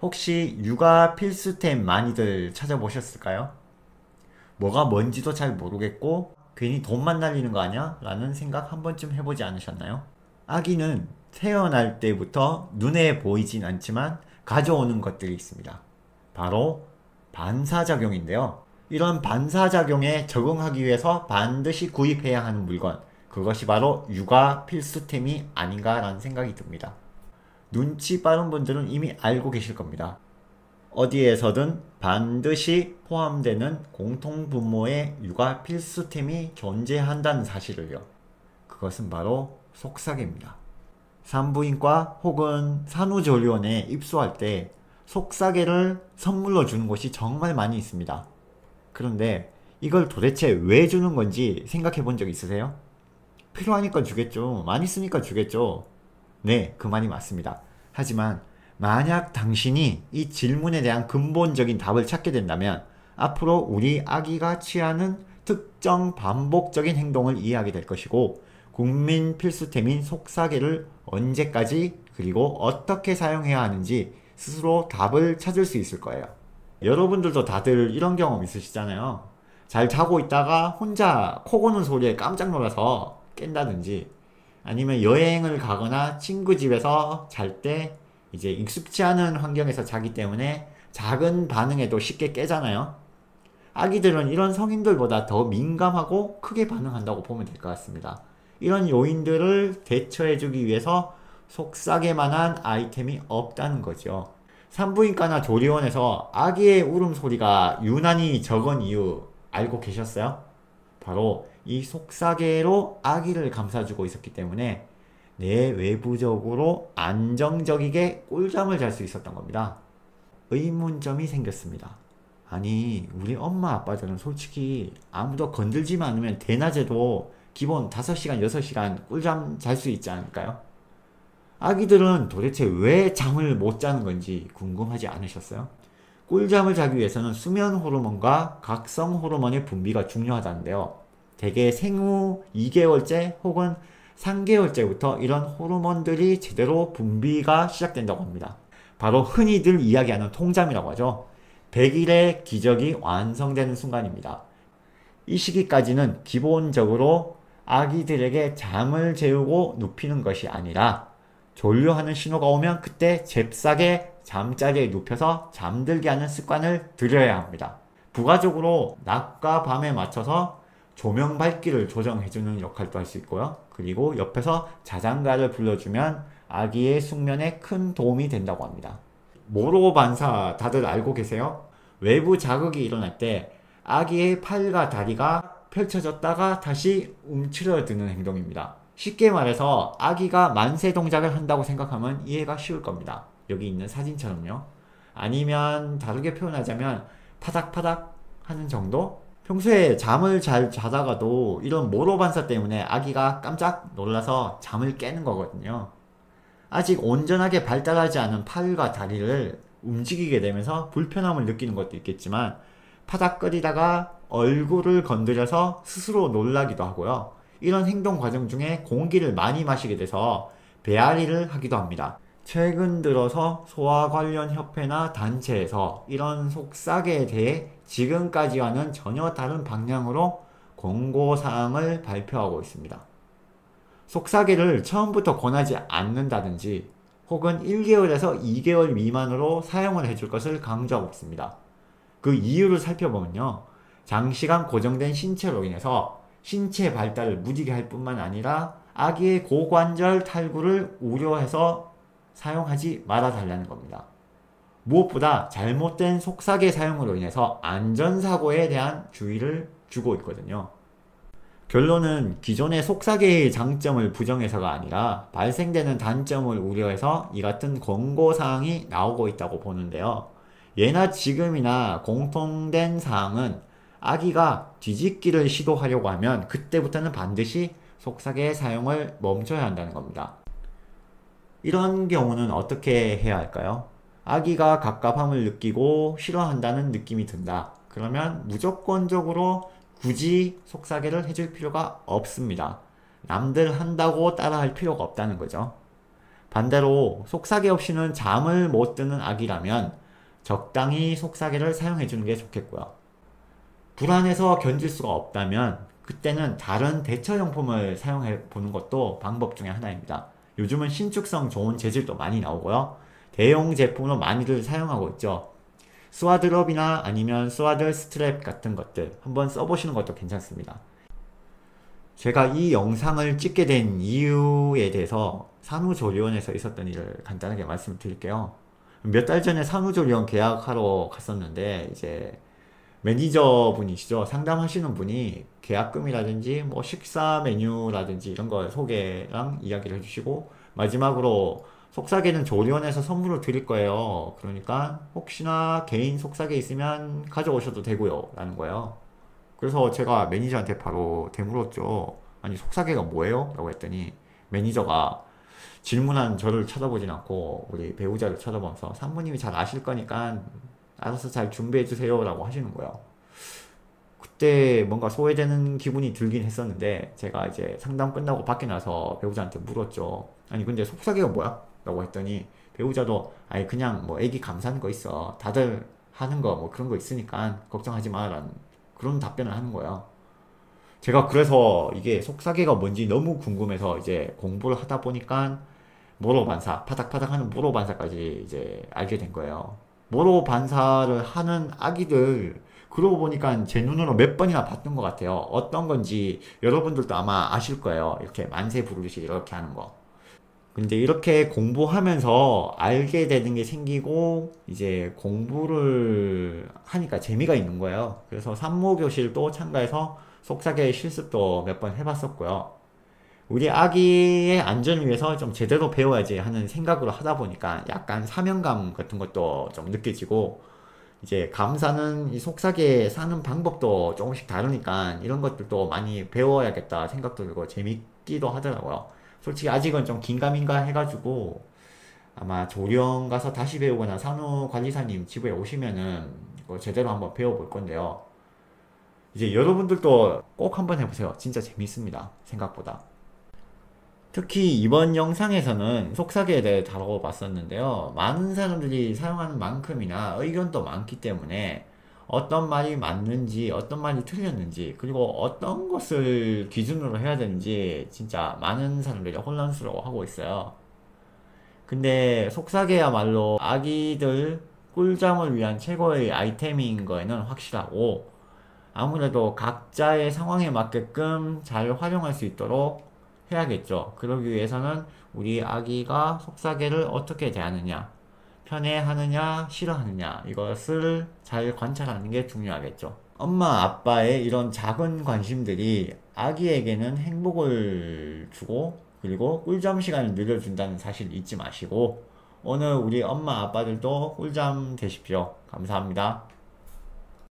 혹시 육아 필수템 많이들 찾아보셨을까요? 뭐가 뭔지도 잘 모르겠고 괜히 돈만 날리는 거 아니야? 라는 생각 한 번쯤 해보지 않으셨나요? 아기는 태어날 때부터 눈에 보이진 않지만 가져오는 것들이 있습니다. 바로 반사작용인데요. 이런 반사작용에 적응하기 위해서 반드시 구입해야 하는 물건, 그것이 바로 육아 필수템이 아닌가라는 생각이 듭니다. 눈치 빠른 분들은 이미 알고 계실 겁니다. 어디에서든 반드시 포함되는 공통분모의 육아 필수템이 존재한다는 사실을요. 그것은 바로 속삭입니다. 산부인과 혹은 산후조리원에 입소할 때 속삭이를 선물로 주는 곳이 정말 많이 있습니다. 그런데 이걸 도대체 왜 주는 건지 생각해 본 적 있으세요? 필요하니까 주겠죠. 많이 쓰니까 주겠죠. 네, 그 말이 맞습니다. 하지만 만약 당신이 이 질문에 대한 근본적인 답을 찾게 된다면 앞으로 우리 아기가 취하는 특정 반복적인 행동을 이해하게 될 것이고, 국민 필수템인 속삭이를 언제까지 그리고 어떻게 사용해야 하는지 스스로 답을 찾을 수 있을 거예요. 여러분들도 다들 이런 경험 있으시잖아요. 잘 자고 있다가 혼자 코 고는 소리에 깜짝 놀라서 깬다든지, 아니면 여행을 가거나 친구 집에서 잘 때 이제 익숙치 않은 환경에서 자기 때문에 작은 반응에도 쉽게 깨잖아요. 아기들은 이런 성인들보다 더 민감하고 크게 반응한다고 보면 될 것 같습니다. 이런 요인들을 대처해주기 위해서 속삭일만한 아이템이 없다는 거죠. 산부인과나 조리원에서 아기의 울음소리가 유난히 적은 이유 알고 계셨어요? 바로 이 속삭이로 아기를 감싸주고 있었기 때문에 내외부적으로 안정적이게 꿀잠을 잘 수 있었던 겁니다. 의문점이 생겼습니다. 아니, 우리 엄마 아빠들은 솔직히 아무도 건들지만 않으면 대낮에도 기본 5시간, 6시간 꿀잠 잘 수 있지 않을까요? 아기들은 도대체 왜 잠을 못 자는 건지 궁금하지 않으셨어요? 꿀잠을 자기 위해서는 수면 호르몬과 각성 호르몬의 분비가 중요하다는데요. 대개 생후 2개월째 혹은 3개월째부터 이런 호르몬들이 제대로 분비가 시작된다고 합니다. 바로 흔히들 이야기하는 통잠이라고 하죠. 100일의 기적이 완성되는 순간입니다. 이 시기까지는 기본적으로 아기들에게 잠을 재우고 눕히는 것이 아니라 졸려하는 신호가 오면 그때 잽싸게 잠자리에 눕혀서 잠들게 하는 습관을 들여야 합니다. 부가적으로 낮과 밤에 맞춰서 조명 밝기를 조정해주는 역할도 할 수 있고요. 그리고 옆에서 자장가를 불러주면 아기의 숙면에 큰 도움이 된다고 합니다. 모로 반사 다들 알고 계세요? 외부 자극이 일어날 때 아기의 팔과 다리가 펼쳐졌다가 다시 움츠러드는 행동입니다. 쉽게 말해서 아기가 만세 동작을 한다고 생각하면 이해가 쉬울 겁니다. 여기 있는 사진처럼요. 아니면 다르게 표현하자면 파닥파닥 하는 정도? 평소에 잠을 잘 자다가도 이런 모로 반사 때문에 아기가 깜짝 놀라서 잠을 깨는 거거든요. 아직 온전하게 발달하지 않은 팔과 다리를 움직이게 되면서 불편함을 느끼는 것도 있겠지만, 파닥거리다가 얼굴을 건드려서 스스로 놀라기도 하고요. 이런 행동 과정 중에 공기를 많이 마시게 돼서 배앓이를 하기도 합니다. 최근 들어서 소아 관련 협회나 단체에서 이런 속삭이에 대해 지금까지와는 전혀 다른 방향으로 권고사항을 발표하고 있습니다. 속삭이를 처음부터 권하지 않는다든지 혹은 1개월에서 2개월 미만으로 사용을 해줄 것을 강조하고 있습니다. 그 이유를 살펴보면요. 장시간 고정된 신체로 인해서 신체 발달을 무디게 할 뿐만 아니라 아기의 고관절 탈구를 우려해서 사용하지 말아달라는 겁니다. 무엇보다 잘못된 속삭이 사용으로 인해서 안전사고에 대한 주의를 주고 있거든요. 결론은 기존의 속삭이의 장점을 부정해서가 아니라 발생되는 단점을 우려해서 이 같은 권고사항이 나오고 있다고 보는데요. 예나 지금이나 공통된 사항은 아기가 뒤집기를 시도하려고 하면 그때부터는 반드시 속삭이의 사용을 멈춰야 한다는 겁니다. 이런 경우는 어떻게 해야 할까요? 아기가 갑갑함을 느끼고 싫어한다는 느낌이 든다. 그러면 무조건적으로 굳이 속삭이를 해줄 필요가 없습니다. 남들 한다고 따라할 필요가 없다는 거죠. 반대로 속삭이 없이는 잠을 못 드는 아기라면 적당히 속삭이를 사용해 주는 게 좋겠고요. 불안해서 견딜 수가 없다면 그때는 다른 대처용품을 사용해 보는 것도 방법 중에 하나입니다. 요즘은 신축성 좋은 재질도 많이 나오고요. 대용 제품으로 많이들 사용하고 있죠. 스와드럽이나 아니면 스와드 스트랩 같은 것들 한번 써보시는 것도 괜찮습니다. 제가 이 영상을 찍게 된 이유에 대해서 산후조리원에서 있었던 일을 간단하게 말씀을 드릴게요. 몇 달 전에 산후조리원 계약하러 갔었는데 이제 매니저분이시죠. 상담하시는 분이 계약금이라든지 뭐 식사 메뉴라든지 이런 거 소개랑 이야기를 해주시고 마지막으로 속삭이는 조리원에서 선물을 드릴 거예요. 그러니까 혹시나 개인 속삭이 있으면 가져오셔도 되고요 라는 거예요. 그래서 제가 매니저한테 바로 되물었죠. 아니 속삭이가 뭐예요? 라고 했더니 매니저가 질문한 저를 쳐다보진 않고 우리 배우자를 쳐다보면서 산모님이 잘 아실 거니까 알아서 잘 준비해 주세요 라고 하시는 거예요. 그때 뭔가 소외되는 기분이 들긴 했었는데 제가 이제 상담 끝나고 밖에 나서 배우자한테 물었죠. 아니 근데 속삭이가 뭐야? 라고 했더니 배우자도 아니 그냥 뭐 애기 감사하는 거 있어. 다들 하는 거 뭐 그런 거 있으니까 걱정하지 마 라는 그런 답변을 하는 거예요. 제가 그래서 이게 속삭이가 뭔지 너무 궁금해서 이제 공부를 하다 보니까 모로 반사, 파닥파닥 하는 모로 반사까지 이제 알게 된 거예요. 모로 반사를 하는 아기들, 그러고 보니까 제 눈으로 몇 번이나 봤던 것 같아요. 어떤 건지 여러분들도 아마 아실 거예요. 이렇게 만세 부르듯이 이렇게 하는 거. 근데 이렇게 공부하면서 알게 되는 게 생기고 이제 공부를 하니까 재미가 있는 거예요. 그래서 산모교실도 참가해서 속삭이 실습도 몇 번 해봤었고요. 우리 아기의 안전을 위해서 좀 제대로 배워야지 하는 생각으로 하다 보니까 약간 사명감 같은 것도 좀 느껴지고 이제 감사는 이 속삭이에 사는 방법도 조금씩 다르니까 이런 것들도 많이 배워야겠다 생각도 들고 재밌기도 하더라고요. 솔직히 아직은 좀 긴가민가 해가지고 아마 조령 가서 다시 배우거나 산후관리사님 집에 오시면은 이거 제대로 한번 배워볼 건데요. 이제 여러분들도 꼭 한번 해보세요. 진짜 재밌습니다. 생각보다. 특히 이번 영상에서는 속삭이에 대해 다뤄봤었는데요. 많은 사람들이 사용하는 만큼이나 의견도 많기 때문에 어떤 말이 맞는지 어떤 말이 틀렸는지 그리고 어떤 것을 기준으로 해야 되는지 진짜 많은 사람들이 혼란스러워하고 있어요. 근데 속삭여야말로 아기들 꿀잠을 위한 최고의 아이템인 거에는 확실하고 아무래도 각자의 상황에 맞게끔 잘 활용할 수 있도록 해야겠죠. 그러기 위해서는 우리 아기가 속삭이를 어떻게 대하느냐, 편애하느냐, 싫어하느냐 이것을 잘 관찰하는 게 중요하겠죠. 엄마, 아빠의 이런 작은 관심들이 아기에게는 행복을 주고 그리고 꿀잠 시간을 늘려준다는 사실 잊지 마시고 오늘 우리 엄마, 아빠들도 꿀잠 되십시오. 감사합니다.